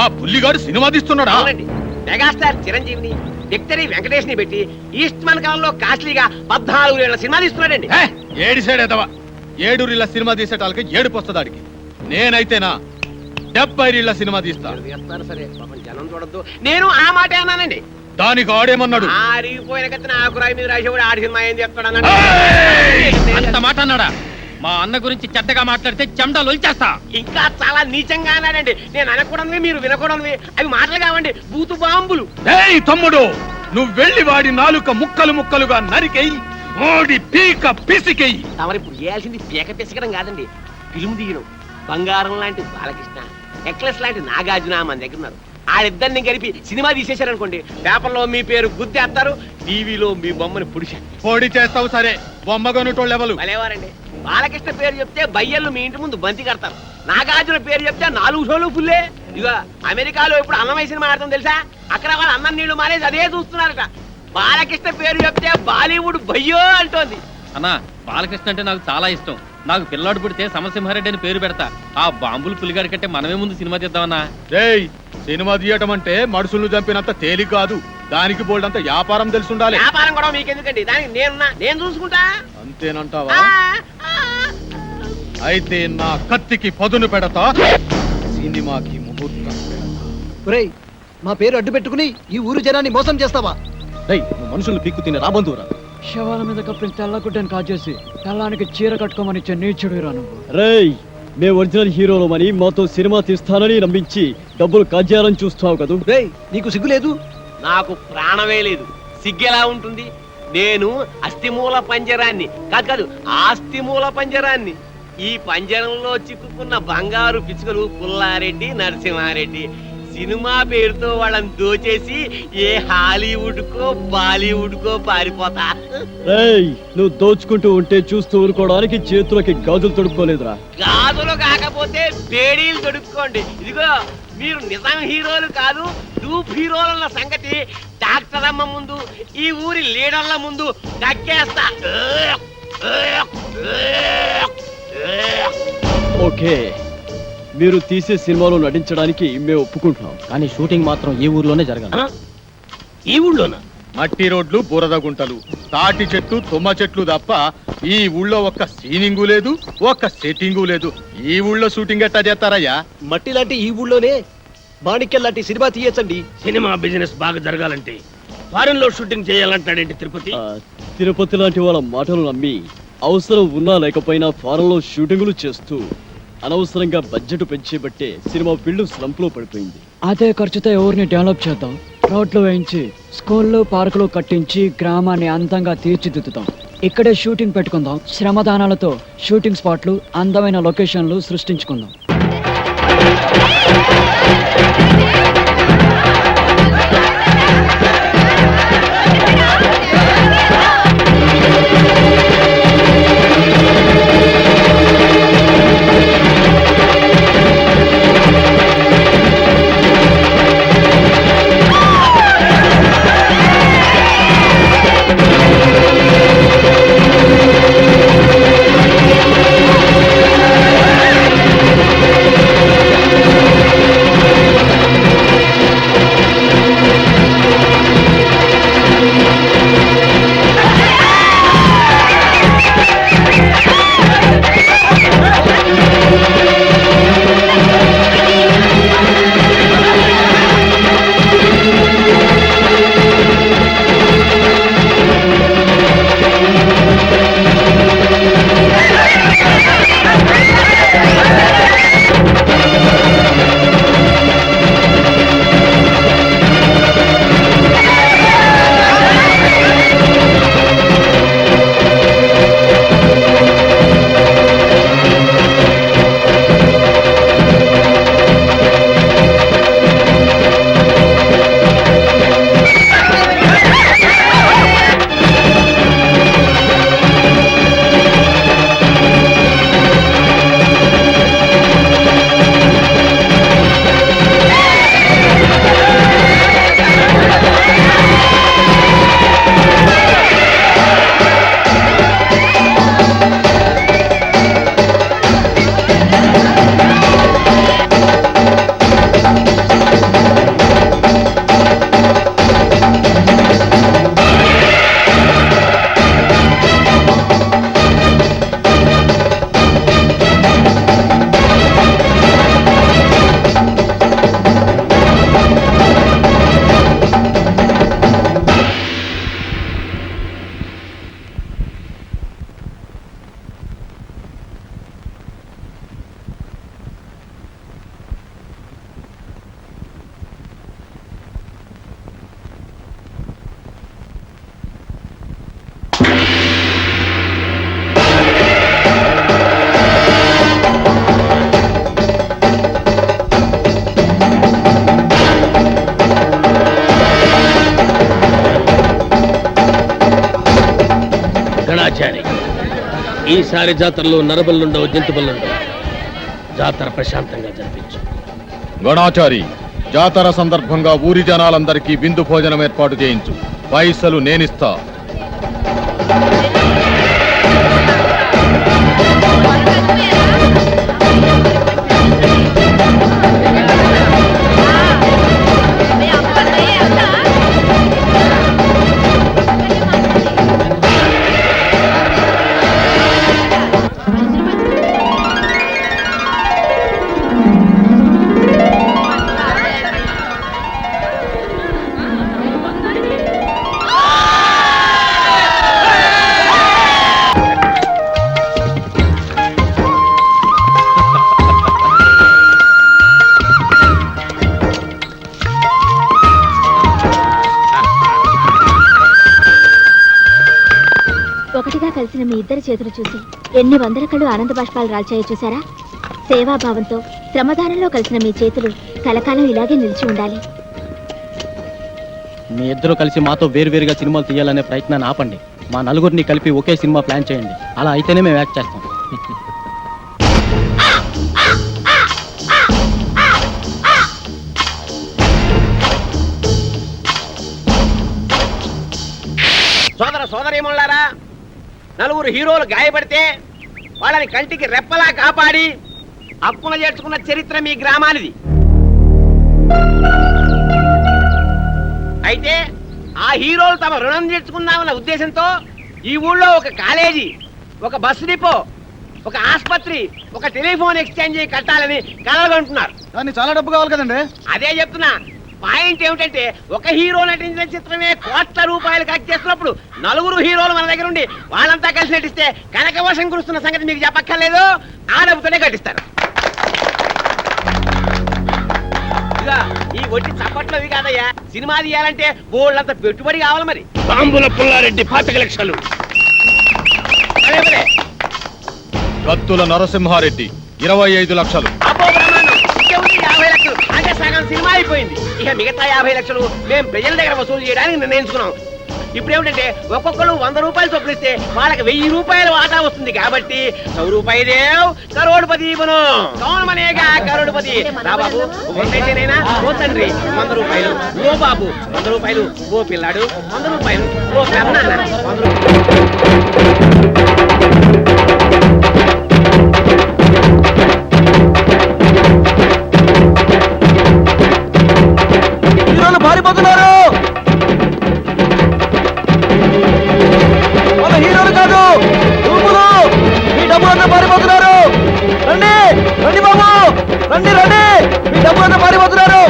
ఆ బుల్లిగాడు సినిమా తీస్తున్నాడా? అవునండి, మెగాస్టార్ చిరంజీవిని విక్టరీ వెంకటేష్ ని పెట్టి ఈస్ట్ మన కాలంలో కాస్ట్లీగా 14 ఏళ్ల సినిమా తీస్తున్నాడండి. ఏడి సైడ్ ఎదవా, 7 రీళ్ళ సినిమా తీసేటాలకి ఏడుపు వస్తుందాడికి. నేనైతేనా 70 రీళ్ళ సినిమా తీస్తా. సరే పాపం జనం చూడద్దు. నేను ఆ మాట అన్నానండి. దానికి ఆడేమన్నాడు? ఆరిగిపోయిన కత్తిన ఆకురాయి మీద రాసేవాడు ఆడి సినిమా ఏం చెప్తాడు? అంత మాట అన్నాడా? మా అన్న గురించి చెడ్డగా మాట్లాడితే చెమటలు వచ్చేస్తా. ఇంకా చాలా నీచంగా అన్నాడండి. నేను అనకూడనివి మీరు వినకూడనివి అవి మాటలు కావండి, బూతు బాంబులు. ఏయ్ తమ్ముడు, నువ్వు వెళ్ళి వాడి నాలుక ముక్కలు ముక్కలుగా నరికెయ్యి, ఓడి పీక పిసికెయ్యి. తమరిప్పుడు చేయాల్సింది పీక పిసకడం కాదండి, ఫిల్మ్ తీయడం. బంగారం లాంటి బాలకృష్ణ, నెక్లెస్ లాంటి నాగార్జున మన దగ్గర ఉన్నారు. ఆడిద్దరిని కలిపి సినిమా తీసేశారనుకోండి, పేపర్లో మీ పేరు గుద్దేస్తారు, టీవీలో మీ బొమ్మని పుడిచారు. పొడి చేస్తావు సరే, బొమ్మ కొనుటోళ్ళు ఎవరు? భలేవారండి. బాలకృష్ణ పేరు చెప్తే బయ్యళ్ళు మీ ఇంటి ముందు బంతి కడతారు. నాగార్జున పేరు చెప్తే 4 షోలు ఫుల్లే. ఇక అమెరికాలో ఇప్పుడు అన్నమయ్య సినిమా ఆడతాం తెలుసా, అక్కడ వాళ్ళు అన్నం నీళ్లు మానేసి అదే చూస్తున్నారట. బాలకృష్ణ పేరు చెప్తే బాలీవుడ్ బయ్యో అంటోంది. అన్నా, బాలకృష్ణ అంటే నాకు చాలా ఇష్టం. నాకు పిల్లాడు పుడితే సమసింహారెడ్డి అని పేరు పెడతా. ఆ బాంబులు పులిగాడి కంటే మనమే ముందు సినిమా తీద్దామన్నా. రేయ్, సినిమా తీయటం అంటే మనుషులను చంపినంత తేలిక కాదు, దానికి బోల్డంత వ్యాపారం తెలిసి ఉండాలి. వ్యాపారం కూడా మీకెందుకండి, దానికి నేను చూసుకుంటా. అంతేనంటావా? అయితే నా కత్తికి పదును పెడతా, సినిమాకి ముహూర్తం పెడతా. మా పేరు అడ్డు పెట్టుకుని ఈ ఊరు జనాన్ని మోసం చేస్తావా? మనుషులు పీక్కు తినే రాబందురా. శవాల మీద కప్పిన తెల్ల గుడ్డని కాజేసి తెల్లానికి చీర కట్టుకోమని ఇచ్చే నీచుడురా నువ్వు. రేయ్, మేము ఒరిజినల్ హీరోలమని మాతో సినిమా తీస్తానని నమ్మించి డబ్బులు కాజేయాలని చూస్తావు కదూ. రేయ్, నీకు సిగ్గు లేదు? నాకు ప్రాణమే లేదు, సిగ్గెలా ఉంటుంది? నేను అస్థిమూల పంజరాన్ని కాదు ఆస్తిమూల పంజరాన్ని. ఈ పంజరంలో చిక్కుకున్న బంగారు పిచ్చుకలు పుల్లారెడ్డి, నరసింహారెడ్డి. సినిమా పేరుతో వాళ్ళని దోచేసి ఏ హాలీవుడ్ కో బాలీవుడ్ కో పారిపోతా. రేయ్, నువ్వు దోచుకుంటూ ఉంటే చూస్తూ ఊరుకోవడానికి చేతులకి గాజులు తొడుక్కోలేదురా. గాజులు కాకపోతే బేడీలు తొడుక్కోండి. ఇదిగో, మీరు నిజం హీరోలు కాదు, డూప్ హీరోలన్న సంగతి డాక్టర్ అమ్మ ముందు, ఈ ఊరి లీడర్ల ముందు దక్కేస్తా. ఓకే, మీరు తీసే సినిమాలో నటించడానికి మేము ఒప్పుకుంటున్నాం, కానీ షూటింగ్ మాత్రం ఈ ఊర్లోనే జరగాలి. ఈ ఊళ్ళోనా? మట్టి రోడ్లు, బురద గుంటలు, తాటి చెట్లు, తుమ్మ చెట్లు తప్ప ఈ ఊళ్ళో ఒక్క సీనింగు లేదు, ఒక్క సెట్టింగు లేదు. ఈ ఊళ్ళో షూటింగ్ ఎట్టా చేస్తారయ్యా? మట్టి లాంటి ఈ ఊళ్ళోనే మాణిక్యం లాంటి సినిమా తీయచ్చండి. సినిమా బిజినెస్ బాగా జరగాలంటే ఫారెన్ లో షూటింగ్ చేయాలంటాడేంటి తిరుపతి? తిరుపతి లాంటి వాళ్ళ మాటలు నమ్మి అవసరం ఉన్నా లేకపోయినా ఫారెన్ లో షూటింగులు చేస్తూ అనవసరంగా బడ్జెట్ పెంచేబట్టే సినిమా ఫీల్డ్ స్లంప్ లో పడిపోయింది. అదే ఖర్చుతో ఊరిని డెవలప్ చేద్దాం. రోడ్లు వేయించి, స్కూళ్ళు, పార్కులు కట్టించి గ్రామాన్ని అందంగా తీర్చిదిద్దుతాం. ఇక్కడే షూటింగ్ పెట్టుకుందాం. శ్రమదానాలతో షూటింగ్ స్పాట్లు, అందమైన లొకేషన్లు సృష్టించుకుందాం. గణాచారి, ఈసారి జాతరలో నరబలుండవు, జంతుబలుండవు. జాతర ప్రశాంతంగా జరిపించు. గణాచారి, జాతర సందర్భంగా ఊరి జనాలందరికీ విందు భోజనం ఏర్పాటు చేయించు. పైసలు నేనిస్తా. ఒకటిగా కలిసిన మీ ఇద్దరి చేతులు చూసి ఎన్ని వందల కళ్ళు ఆనంద బాష్పాలు రాల్చాయో చూసారా? సేవాభావంతో శ్రమదానంలో కలిసిన మీ చేతులు కలకాలం ఇలాగే నిలిచి ఉండాలి. మీ ఇద్దరు కలిసి మాతో వేరువేరుగా సినిమాలు తీయాలనే ప్రయత్నాన్ని ఆపండి. మా నలుగురిని కలిపి ఒకే సినిమా ప్లాన్ చేయండి. అలా అయితేనే మేము యాక్ట్ చేస్తాం. సోదర సోదరీమణులారా, నలుగురు హీరోలు గాయపడితే వాళ్ళని కంటికి రెప్పలా కాపాడి అక్కున చేర్చుకున్న చరిత్ర మీ గ్రామానిది. అయితే ఆ హీరోలు తమ రుణం తీర్చుకున్నామన్న ఉద్దేశంతో ఈ ఊళ్ళో ఒక కాలేజీ, ఒక బస్ డిపో, ఒక ఆసుపత్రి, ఒక టెలిఫోన్ ఎక్స్చేంజ్ కట్టాలని కలగంటున్నారు. దాన్ని చాలా డబ్బు కావాలి కదండి. అదే చెప్తున్నా. పాయింట్ ఏమిటంటే, ఒక హీరో నటించిన చిత్రమే కోట్ల రూపాయలు ఖర్చు చేస్తున్నప్పుడు నలుగురు హీరోలు మన దగ్గర ఉండి వాళ్ళంతా కలిసి నటిస్తే కనకవర్షం కురుస్తున్న సంగతి మీకు చెప్పక్కర్లేదు. ఆ డబ్బుతోనే కట్టిస్తారు. ఇక ఈ ఒట్టి చప్పట్లవి కాదయ్యా, సినిమా తీయాలంటే బోళ్ళంత పెట్టుబడి కావాలి. మరి బాంబుల పుల్లారెడ్డి 25 లక్షలు, కత్తుల నరసింహారెడ్డి 25 లక్షలు. అబ్బో బ్రహ్మాండం, ఇంకేముంది 50 లక్షలు. అంటే సగం సినిమా అయిపోయింది. ఇక మిగతా 50 లక్షలు మేము ప్రజల దగ్గర వసూలు చేయడానికి నిర్ణయించుకున్నాం. ఇప్పుడు ఏమిటంటే, ఒక్కొక్కరు 100 రూపాయలు చొప్పులు ఇస్తే వాళ్ళకి 1000 రూపాయలు వాటా వస్తుంది. కాబట్టి 100 రూపాయి దేవ్ కరోడ్పతి బను. కౌన్ మనేగా కరోడ్పతి. రా బాబు, ఒకటైతేనైనా ఓ తండ్రి 100 రూపాయలు, ఓ బాబు 100 రూపాయలు, ఓ పిల్లాడు 100 రూపాయలు, ఓ పెద్ద 100 రూపాయలు. హీరోలు పారిపోతున్నారు. వాళ్ళ హీరోలు కాదు, రూపులు. మీ డబ్బులంతా పారిపోతున్నారు. రండి రండి బాబు, రండి రండి, మీ డబ్బులంతా పారిపోతున్నారు.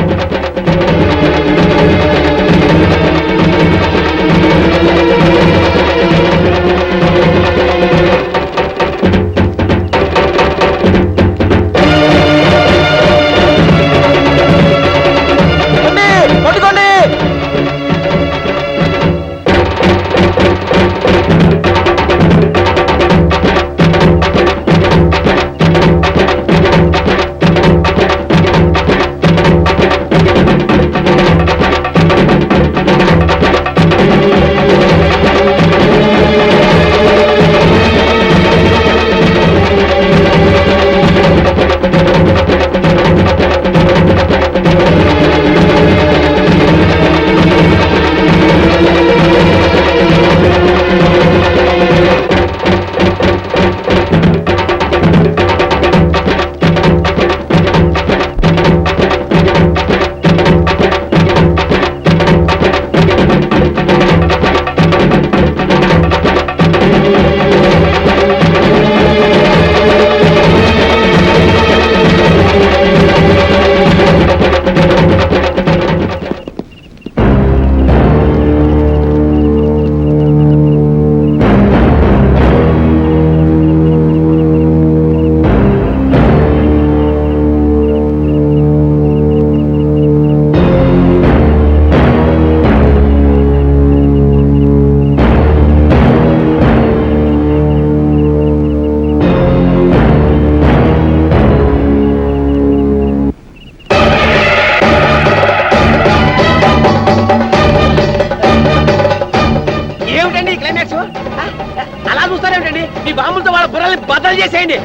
వాళ్ళని బద్దలు చేసేయండి.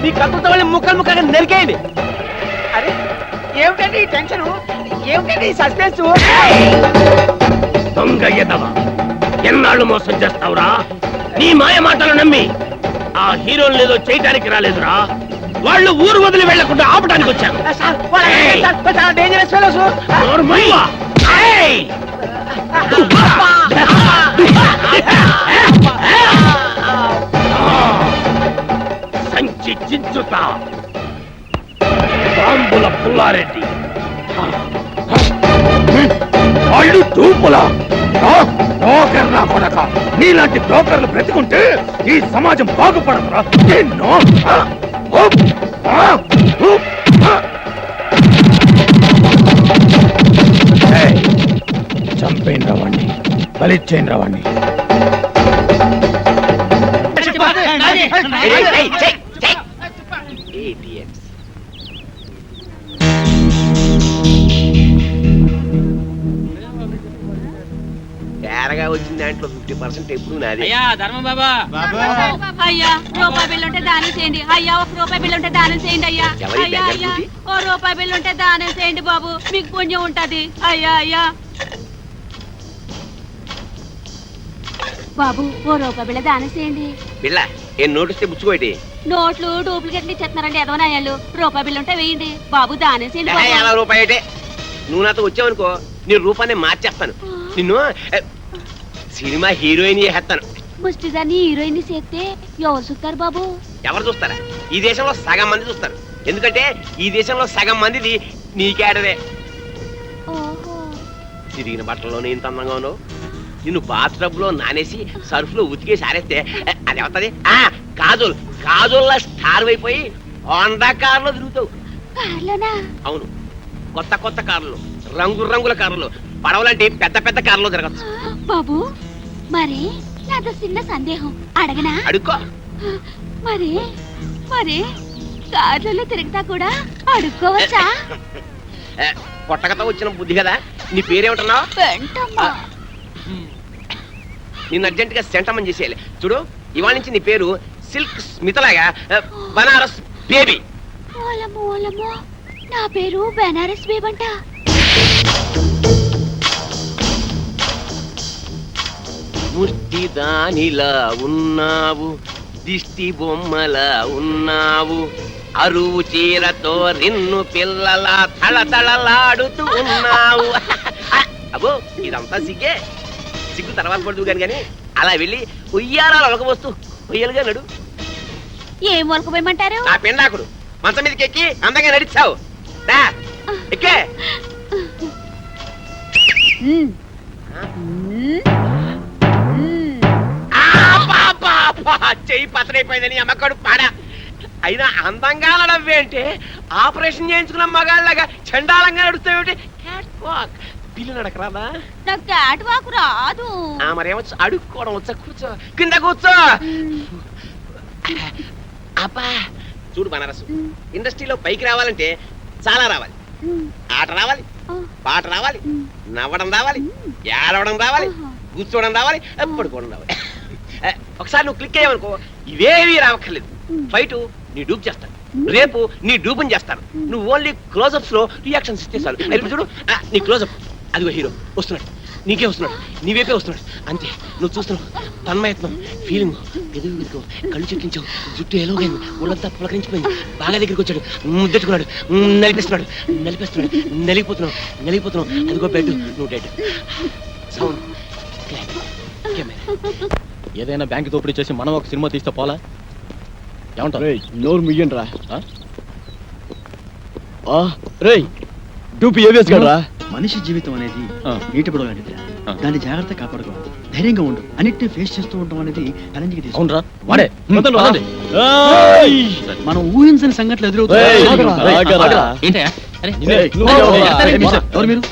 మీ కత్తులతో వాళ్ళని ముక్కలు ముక్కలుగా నరికేయండి. అరే ఏమిటండి ఈ టెన్షన్, ఏమిటండి ఈ సస్పెన్స్? దొంగ ఎదవా, ఎన్నాళ్ళు మోసం చేస్తావురా? నీ మాయ మాటలు నమ్మి ఆ హీరోలు ఏదో చేయటానికి రాలేదురా, వాళ్ళు ఊరు వదిలి వెళ్లకుండా ఆపడానికి వచ్చారు. సంచి చించుతా బాంబుల పుల్లారెడ్డి, వాళ్ళు తూపులా బ్రోకర్లా కొడక. నీలాంటి బ్రోకర్లు బ్రతికుంటే ఈ సమాజం బాగుపడదురా. ఎన్నో చంపేం రావండి, బలిచ్చేం రావండి. తేరగా వచ్చిన దాంట్లో 50% ఎప్పుడు నాది. అయ్యా ధర్మం బాబా, అయ్యా రూపాయి బిల్లు ఉంటే దానం చేయండి. అయ్యా 1 రూపాయి బిల్లు ఉంటే దానం చేయండి. అయ్యా ఎవరి అయ్యా దగ్గర అయ్యా డ్యూటీ? 1 రూపాయి బిల్లు ఉంటే దానం చేయండి బాబు, మీకు పుణ్యం ఉంటది. అయ్యా అయ్యా బాబు 1 రూపాయి బిళ్ళ దానం చేయండి. బిళ్ళ ఏం నోటిస్తే బుచ్చుకోటి. నోట్లు డూప్లికేట్లు ఇచ్చేస్తున్నారండి ఎదవనాయాలు. రూపాయి బిల్లు ఉంటే వేయండి బాబు, దానం చేయండి బాబు. 50 రూపాయటే. నువ్వు నాతో వచ్చావనుకో నీ రూపాన్ని మార్చేస్తాను. నిన్ను సినిమా హీరోయిన్ చేస్తాను. ముష్టిదాన్ని హీరోయిన్ చేస్తే ఎవరు చూస్తారు బాబు? ఎవరు చూస్తారా? ఈ దేశంలో సగం మంది చూస్తారు. ఎందుకంటే ఈ దేశంలో సగం మందిది నీ క్యాడరే. ఓహో, తిరిగిన బట్టల్లోనే ఇంత అందంగా ఉన్నావు. నిన్ను బాత్ టబ్ లో నానేసి సర్ఫ్ లో ఉతికేసి ఆరేస్తే అది అవుతుంది. కాజోల్ కాజోల్ స్టార్ అయిపోయి హోండా కార్లో తిరుగుతావు. కార్లోనా? అవును, కొత్త కొత్త కార్లు, రంగు రంగుల కార్లు, పడవలాంటి పెద్ద పెద్ద కార్లో తిరగచ్చు. బాబు మరి నాతో చిన్న సందేహం అడగనా? అడుక్కో. మరి మరి కార్లలో తిరుగుతా కూడా అడుక్కోవచ్చా? పొట్టకతో వచ్చిన బుద్ధి కదా. నీ పేరేమంటున్నావు? వెంటమ్మా. నిన్ను అర్జెంట్ గా సెంటమని చేసేయాలి. చూడు, ఇవాళ నుంచి నీ పేరు సిల్క్ స్మితలాగా బనారస్ బేబీ. ఓలమ్మో ఓలమ్మో, నా పేరు బెనారస్ బేబంట. ముష్టి దానిలా ఉన్నావు, దిష్టి బొమ్మలా ఉన్నావు, అరువు చీరతో నిన్ను పిల్లలా తళతళలాడుతూ ఉన్నావు. అబ్బో ఇదంతా సిగ్గే. సిగ్గు తర్వాత పడుతూ కానీ అలా వెళ్ళి ఉయ్యారాలు ఒలకబోస్తూ ఉయ్యలుగా నడు. ఏం వలకపోయమంటారు? నా పెండాకుడు మంచం మీదకి ఎక్కి అందంగా నడిచావు. ఎక్కే. చెయ్యి పతనైపోయిందని అమ్మకడు పాడా. అయినా అందంగా నడవ్వేంటే ఆపరేషన్ చేయించుకున్న మగాళ్ళగా చండాలంగా నడుస్తావేంటి? పిల్లి నడకరాదా? నాకు క్యాట్ వాక్ రాదు. మరేమొచ్చు, అడుక్కోవడం వచ్చా? కూర్చో, కింద కూర్చో. అబ్బా చూడు బనారసు, ఇండస్ట్రీలో పైకి రావాలంటే చాలా రావాలి. ఆట రావాలి, పాట రావాలి, నవ్వడం రావాలి, ఏడవడం రావాలి, కూర్చోవడం రావాలి, పడుకోవడం రావాలి. ఒకసారి నువ్వు క్లిక్ అయ్యావనుకో ఇవేవి రావక్కర్లేదు. ఫైట్ నీ డూప్ చేస్తాను, రేపు నీ డూపుని చేస్తాను. నువ్వు ఓన్లీ క్లోజప్స్ లో రియాక్షన్స్ ఇస్తే చాలు. ఇప్పుడు చూడు నీ క్లోజప్, అదిగో హీరో వస్తున్నాడు, నీకే వస్తున్నాడు, నీవేపే వస్తున్నాడు. అంతే, నువ్వు చూస్తున్నావు. తన్మయత్నం, ఫీలింగ్, పెదవి వెతుకో, కళ్ళు చెట్టించావు, జుట్టు ఎలాగైంది, ఒళ్ళంతా పులకరించిపోయింది. బాగా దగ్గరికి వచ్చాడు, ముద్దెట్టుకున్నాడు, నలిపేస్తున్నాడు, నలిపేస్తున్నాడు, నలిగిపోతున్నావు. అదిగో బెడ్, నువ్వు డెడ్. సౌండ్, ఏదైనా బ్యాంక్ దోపిడీ చేసి మనం ఒక సినిమా తీస్తే పోలా? ఏమంటారు? నోరు ముయ్యండి రా. రేయ్ డూపి ఏవిఎస్ గడరా. మనిషి జీవితం అనేది నీటి బుడగ లాంటిదిరా. దాన్ని జాగ్రత్త కాపాడుకోవాలి, ధైర్యంగా ఉండు, అన్నిటిని ఫేస్ చేస్తూ ఉండడం అనేది ఛాలెంజ్కి తీసుకుంటా. అవునరా, వాడే మనం ఊహించని సంఘటనలు ఎదురవుతాయి.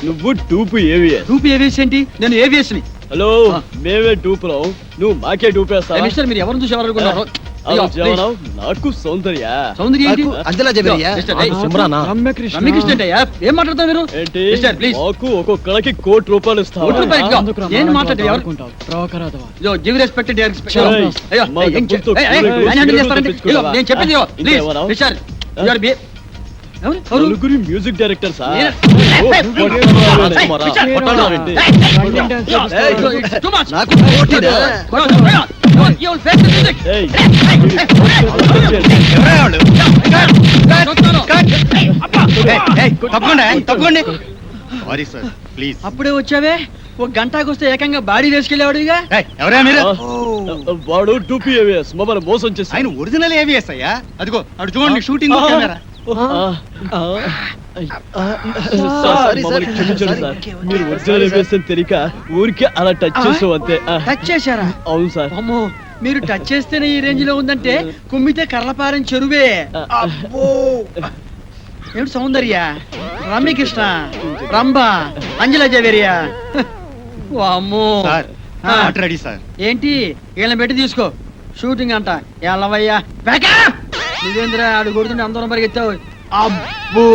నువ్వు డూపు ఏవిఎస్. రూపీ ఏవిఎస్ ఏంటి? నేను ఏవిఎస్ ని. హలో, మేమే డూపులో, నువ్వు మాకే డూపేస్తా. మిస్టర్, మీరు ఎవరిని చూసి ఎవరు అనుకున్నారు? నాకు సౌందర్య సౌందర్య ఏంటి? అంజలా జబరియా సిమ్రానా? రమ్యకృష్ణ రమ్యకృష్ణ ఏంటయ్యా? ఏం మాట్లాడతావు మీరు? ఏంటి మిస్టర్, ప్లీజ్. మాకు ఒక్కొక్కళ్ళకి ₹1,00,00,000 ఇస్తావా? ₹1,00,00,000 ఇదిగో. అందుకు రా, ఏం మనం మాట్లాడతావు? ఎవరు? ఆడుకుంటాం. బ్రోకరాదవా. ఇదిగో, give respect and respect. ఏయ్, అయ్యో, మా ఏం చెప్- డబ్బులతో ఏయ్, ఏయ్, కూరగాయలు ఆయన handle చేస్తారంటే? తెచ్చుకోవా? ఇదిగో, నేను చెప్పింది ఇదిగో. Please, ఇంకేమన్నావు? మిస్టర్, you are be- ఎవరు? ఎవరు? నలుగురి మ్యూజిక్ డైరెక్టర్ సార్ నేను- రన్నింగ్ డాన్స్ Hey, చేపిస్తారు. it's too much. నాకు పోటీరా? You will face the music. చూస్తున్నాను. తప్పకుండా సారీ సార్ ప్లీజ్ అప్పుడే వచ్చావే, ఒక గంటకు వస్తే ఏకంగా బాడీ వేసుకెళ్ళేవాడుగా. ఎవరా మీరు? వాడు 2PAVS మమ్మల్ని మోసం చేసి ఆయన ఒరిజినల్ ఏవిఎస్ అయ్యా. అదిగో అటు చూడండి షూటింగ్ కెమెరా. సార్ మమ్మల్ని క్షమించండి సార్ మీరు ఒరిజినల్ AVS అని తెలియక ఊరికే అలా టచ్ చేసాం అంతే టచ్ చేశారా? అవును సార్ అమ్మో, మీరు టచ్ చేస్తేనే ఈ రేంజ్ లో ఉందంటే కుమ్మితే కర్లపారం చెరువే. అబ్బో, ఏమిటి సౌందర్య, రమ్యకృష్ణ, రంభ, అంజలా జవేరియా. అమ్మో సార్ రెడీ సార్. ఏంటి వీళ్ళని పెట్టి తీసుకో, షూటింగ్ అంట. ఎల్లవయ్యా నువ్వేంద్ర ఆడు కొడుతుంటే అందరం పరిగెత్తావు. అబ్బో,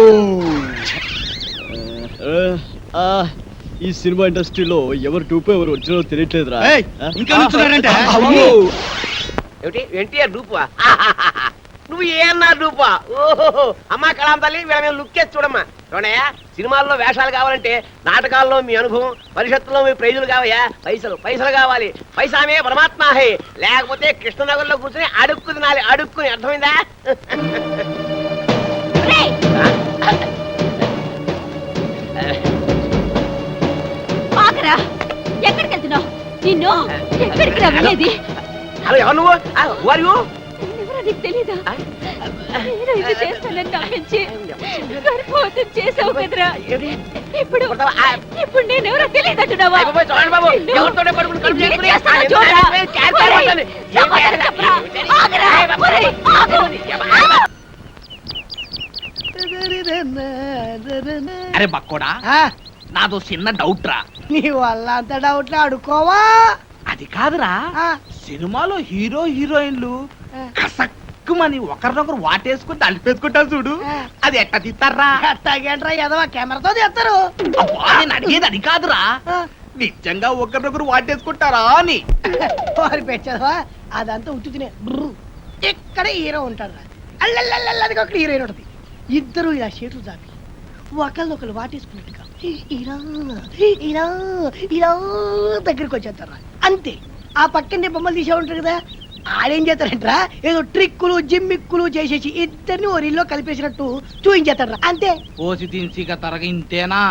ఈ సినిమా ఇండస్ట్రీలో ఎవరు 2 ఎవరు ఒరిజినల్ తెలియట్లేదురా ఏయ్, ఇంకా నుంచున్నారంటే? ఏమిటి ఎన్టీఆర్ డూపా? నువ్వు ఏమన్నా డూపా? ఓహో అమ్మా కళాం తల్లి వీళ్ళ మీద లుక్ చేసి చూడమ్మా. చూడయా, సినిమాల్లో వేషాలు కావాలంటే నాటకాల్లో మీ అనుభవం, పరిషత్తులో మీ ప్రైజులు కావయా. పైసలు పైసలు కావాలి. పైసామే పరమాత్మ హే. లేకపోతే కృష్ణనగర్లో కూర్చొని అడుక్కు తినాలి. అడుక్కుని అర్థమైందా? ఆగరా, ఎక్కడికి వెళ్తున్నావు? నిన్ను ఎక్కడికి రా వెళ్ళేది? హలో ఎవరు నువ్వు? వారు ఎవరో నీకు తెలీదా? నేను ఇది చేస్తానని నమ్మించి గర్భవతం చేసావు కదరా. ఇప్పుడు ఇప్పుడు నేనెవరో తెలియదంటున్నావా? చూడండి బాబు, ఎవరితోనే పడుకుని కడుపు నేను చేసుకుని చేస్తాను ఆ చూడరా. క్యాన్సర్ పడుతుంది. సమాధానం చెప్పరా. ఆగరా, ఒరేయ్, ఆగు. అరే బక్కోడా, నాదో చిన్న డౌట్ రా. నీ వల్ల అంత డౌట్లు అడుకోవా? అది కాదురా, సినిమాలో హీరో హీరోయిన్లు కసక్కుమని ఒకరినొకరు వాటేసుకుని తలిపేసుకుంటారు చూడు, అది ఎట్ట తీస్తారా? ఎట్టాగేంట్రా ఎదవా, కెమెరాతో తీస్తారు. అబ్బా, నేను అడిగేది అది కాదురా, నిజంగా ఒకరినొకరు వాటేసుకుంటారా అని. వారి పెట్టదవా, అదంతా ఉట్టు తినే. ఇక్కడ హీరో ఉంటాడు రా, అల్లల్లల్లది అక్కడ హీరోయిన్ ఉంటుంది. ఇద్దరు ఇలా చేతులు చాపి ఒకళ్ళొకరు వాటేసుకున్నట్టుగా ఇలా ఇలా ఇలా దగ్గరికి వచ్చేస్తారా. అంతే. ఆ పక్కనే బొమ్మలు తీసే ఉంటారు కదా, ఆడేం చేస్తారంటరా, ఏదో ట్రిక్కులు జిమ్మిక్కులు చేసేసి ఇద్దరిని ఓ రీల్లో కలిపేసినట్టు చూపించేస్తారా. అంతే. ఓసి తిన్సిగా తరగ ఇంతేనా?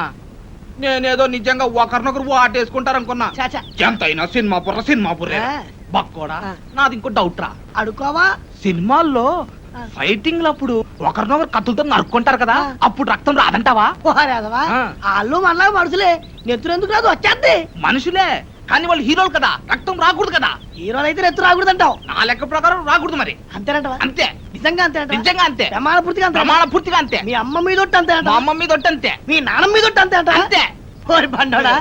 నేనేదో నిజంగా ఒకరినొకరు వాటేసుకుంటారనుకున్నా. చాచా ఎంతైనా సినిమా బుర్రే. బక్కోడా, నాది ఇంకో డౌట్ రా. అడుకోవా? సినిమాల్లో ఫైటింగ్ అప్పుడు ఒకరినొకరు కత్తులతో నరుక్కుంటారు కదా, అప్పుడు రక్తం రాదంటావా? పోరాదవా, వాళ్ళు మనలా మనుషులే, నెత్తురు ఎందుకు రాదు, వచ్చేద్ది. మనుషులే కానీ వాళ్ళు హీరోలు కదా, రక్తం రాకూడదు కదా. హీరోలు అయితే నెత్తురు రాకూడదు అంటావు. నా లెక్క ప్రకారం రాకూడదు మరి. అంతేనంటవా? అంతే. నిజంగా అంతేనంట? నిజంగా అంతే. ప్రమాణ పూర్తిగా అంతే. ప్రమాణ పూర్తిగా అంతే. మీ అమ్మ మీద ఒట్టు అంతే మా అమ్మ మీద ఒట్టు అంతే. మీ నాన్న మీద ఒట్టు అంతే అంట. అంతే. ఓరి బండోడా,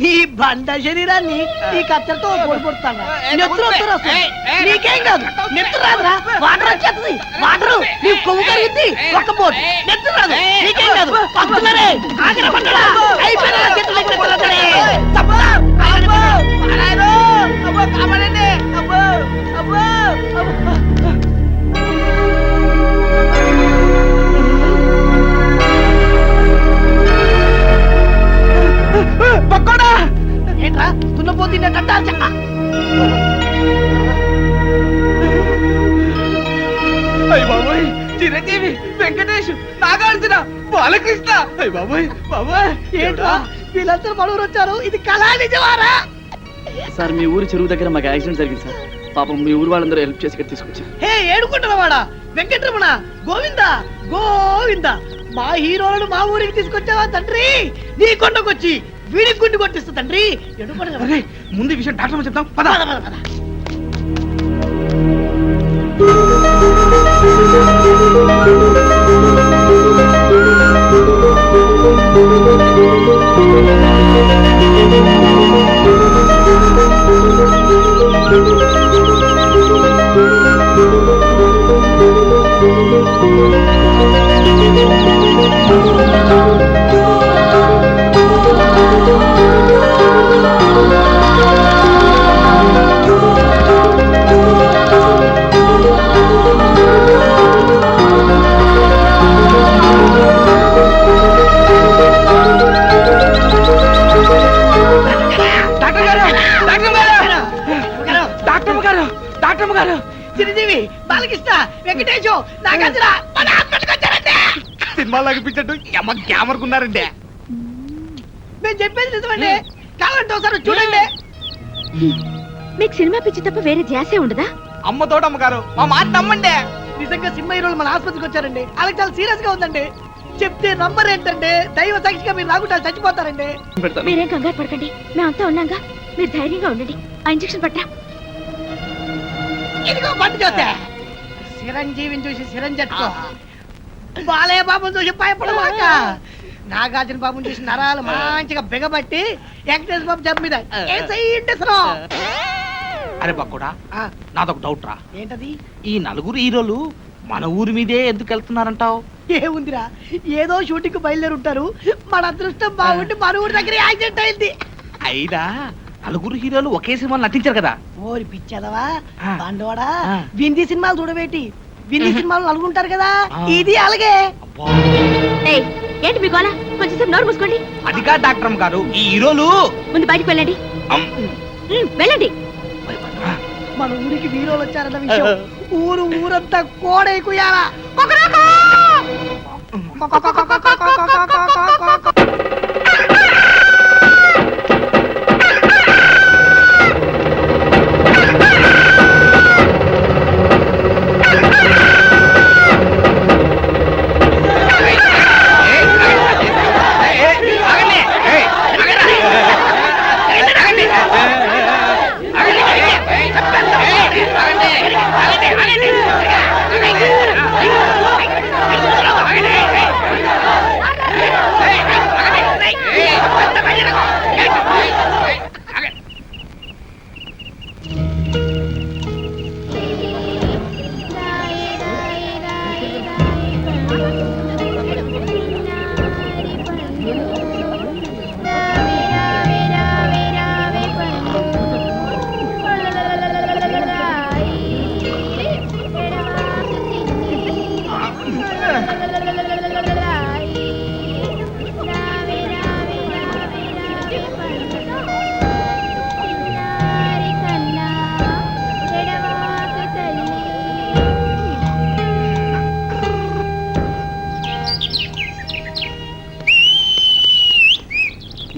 నీ బండ శరీరాన్ని నీ కత్తెరతో పొడిపోతాను. నెత్తురు వస్తారు అసలు. నీకేం కాదు, నెత్తురు రాదురా, వాటర్ వచ్చేస్తుంది. వాటర్ నీ కొవ్వు కరుగుద్ది, ఒక్క పోటు. నెత్తురు రాదు, నీకేం కాదు. వస్తున్నారే, ఆగిన బండోడా, అయిపోయినా చెట్టు దగ్గర కొడతారే. తప్పురా, ఆగిన బండోడా. నాయనో, అబ్బో, కాపాడండి. అబ్బో, అబ్బో, అబ్బో. పక్కోడా, ఏంట్రా తున్నపోతుండే కట్టాలి చెక్క. అయ్య బాబోయ్, చిరంజీవి, వెంకటేష్, నాగార్జున, బాలకృష్ణ. అయ్య బాబోయ్ బాబోయ్, ఏంట్రా వీళ్ళందరూ మనూరు వచ్చారు, ఇది కళా నిజమారా? సార్ మీ ఊరు చెరువు దగ్గర మాకు యాక్సిడెంట్ జరిగింది సార్. పాపం మీ ఊరు వాళ్ళందరూ హెల్ప్ చేసి ఇక్కడ తీసుకొచ్చారు. హే ఏడుకుంటున్నవాడా, వెంకటరమణ, గోవింద గోవింద, మా హీరోలను మా ఊరికి తీసుకొచ్చావా తండ్రి? నీ కొండకొచ్చి వీడికి గుండు కొట్టిస్తా తండ్రి. ముందు విషయం డాక్టర్ చెప్తాం. పద పద పద పద. డాక్టర్ గారు, చిరంజీవి, బాలకృష్ణ, వెంకటేశు, నాగార్జున మన హాస్పిటల్కి వచ్చారండి. సినిమాలో అనిపించట్టు అమ్మ గ్యామర్కున్నారండి. మేము చెప్పేది నిజమండి, కావాలంటే ఒకసారి చూడండి. మీకు సినిమా పిచ్చి తప్ప వేరే ధ్యాసే ఉండదా? అమ్మ తోటమ్మగారు మా మాట నమ్మండి. నిజంగా సినిమా హీరోలు మన ఆసుపత్రికి వచ్చారండి. వాళ్ళకి చాలా సీరియస్ గా ఉందండి. చెప్తే నంబర్ ఏంటంటే దైవ సాక్షిగా మీరు రాకుండా చచ్చిపోతారండి. మీరేం కంగారు పడకండి, మేమంతా ఉన్నాగా. మీరు ధైర్యంగా ఉండండి. ఆ ఇంజెక్షన్ పట్టా. ఇదిగో పట్టు చూస్తే చిరంజీవిని చూసి చిరంజట్టుకో, బాలయ్య బాబుని చూసి భయపడమాక, నాగార్జున బాబుని చూసి నరాలు మంచిగా బిగబట్టి వెంకటేశ్వర బాబు జబ్బు మీద అరే బక్కుడా, నాదొక డౌట్ రా. ఏంటది? ఈ నలుగురు హీరోలు మన ఊరి మీదే ఎందుకు వెళ్తున్నారంటావు? ఏముందిరా, ఏదో షూటింగ్ బయలుదేరి ఉంటారు. మన అదృష్టం బాగుండి మన ఊరి దగ్గర యాక్సిడెంట్ అయింది. అయినా నలుగురు హీరోలు ఒకే సినిమాలో నటించారు కదా. ఓరి పిచ్చదవా బండోడా, వింది సినిమాలు చూడబెట్టి వింది సినిమాలు నలుగుంటారు కదా, ఇది అలాగే. ఏయ్, ఏంటి మీ గోల? కొంచెం నోరు మూసుకోండి. అది కాదు డాక్టర్ గారు, ఈ హీరోలు ముందు బయటికి వెళ్ళండి. వెళ్ళండి. మన ఊరికి హీరోలు వచ్చారన్న విషయం ఊరంతా కోడైకుయాలా.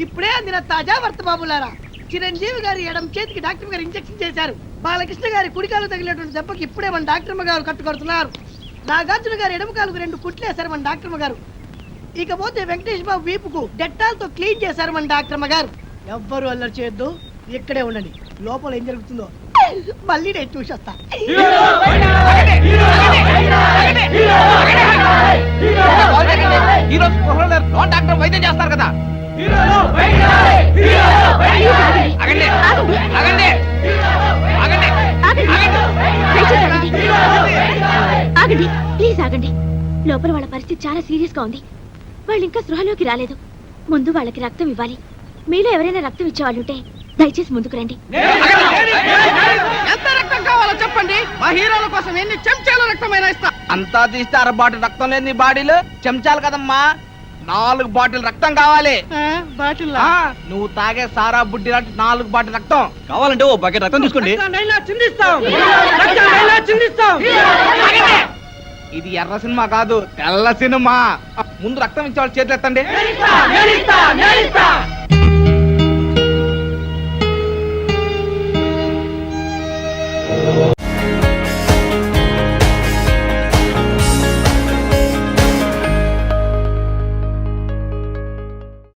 ఇప్పుడే అందిన తాజా వార్త బాబులారా, చిరంజీవి గారి ఎడం చేతికి డాక్టర్ గారు ఇంజెక్షన్ చేశారు. బాలకృష్ణ గారి కుడికాలు తగిలినటువంటి దెబ్బకి ఇప్పుడే మన డాక్టర్ గారు కట్టుకొడుతున్నారు. నాగార్జున గారు ఎడమ కాలుకు 2 కుట్లేశారు మన డాక్టర్ గారు. ఇకపోతే వెంకటేష్ బాబు వీపుకు డెట్టాల్తో క్లీన్ చేశారు మన డాక్టర్ గారు. ఎవ్వరు అల్లరి చేయొద్దు, ఇక్కడే ఉండండి. లోపల ఏం జరుగుతుందో మళ్ళీ నేను చూసొస్తా. డాక్టర్ వైద్యం చేస్తారు కదా. ఆగండి, ప్లీజ్ ఆగండి. లోపల వాళ్ళ పరిస్థితి చాలా సీరియస్ గా ఉంది. వాళ్ళు ఇంకా స్పృహలోకి రాలేదు. ముందు వాళ్ళకి రక్తం ఇవ్వాలి. మీలో ఎవరైనా రక్తం ఇచ్చేవాళ్ళుంటే దయచేసి ముందుకు రండి. ఎంత రక్తం కావాలో చెప్పండి, మా హీరోల కోసం ఎన్ని చెంచాల రక్తమైనా ఇస్తా. అంతా తీస్తే 1 బాటిల్ రక్తం లేదు నీ బాడీలో. చెంచాలు కదమ్మా, 4 బాటిల్ రక్తం కావాలి. బాటిల్ నువ్వు తాగే సారా బుడ్డి లాంటి 4 బాటిల్ రక్తం కావాలంటే ఓ బకెట్ రక్తం తీసుకోండి. ఇది ఎర్ర సినిమా కాదు, తెల్ల సినిమా. ముందు రక్తం ఇచ్చేవాళ్ళు చేతులు ఎత్తండి.